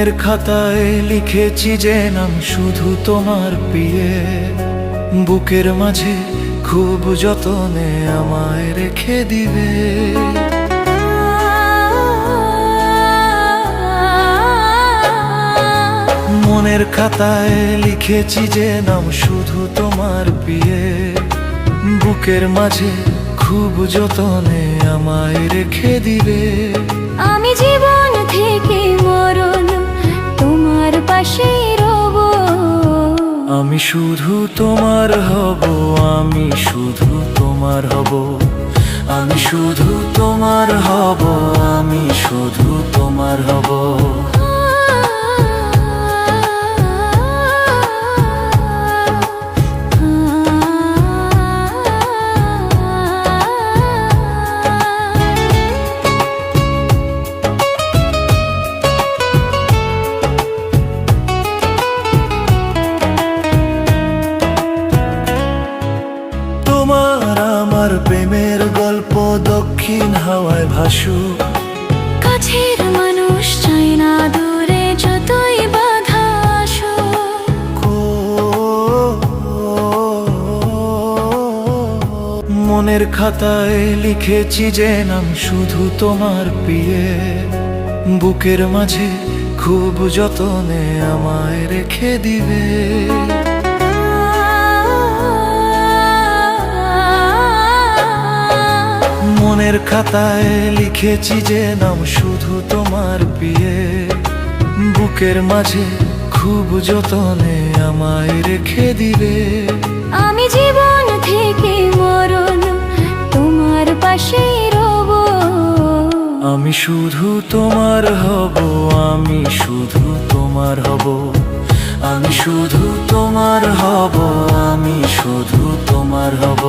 মনের খাতায় লিখেছি যে নাম শুধু তোমার প্রিয়ে, বুকের মাঝে খুব যতনে আমায় রেখে দিবে। মনের খাতায় লিখেছি যে নাম শুধু তোমার প্রিয়ে, বুকের মাঝে খুব যতনে আমায় রেখে দিবে। আমি জীবন থেকে মরণ তোমার পাশেই রব। আমি শুধু তোমার হব, আমি শুধু তোমার হব, আমি শুধু তোমার হব, আমি শুধু তোমার হব। তোমার আমার প্রেমের গল্প দক্ষিণ হাওয়ায় ভাসুক। কাছের মানুষ চাই না দূরে যতই বাধা আসুক। মনের খাতায় লিখেছি যে নাম শুধু তোমার প্রিয়ে, বুকের মাঝে খুব যতনে আমায় রেখে দিবে। মনের খাতায় লিখেছি যে নাম শুধু তোমার প্রিয়ে, বুকের মাঝে খুব যতনে আমায় রেখে দিবে। আমি জীবন থেকে মরণ তোমার পাশেই রব। আমি শুধু তোমার হব, আমি শুধু তোমার হব, আমি শুধু তোমার হব, আমি শুধু তোমার হব।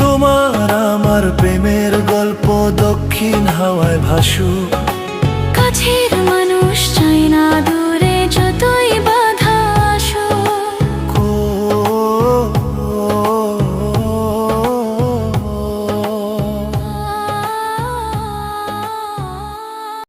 তোমার আমার প্রেমের গল্প দক্ষিণ হাওয়ায় ভাসুক।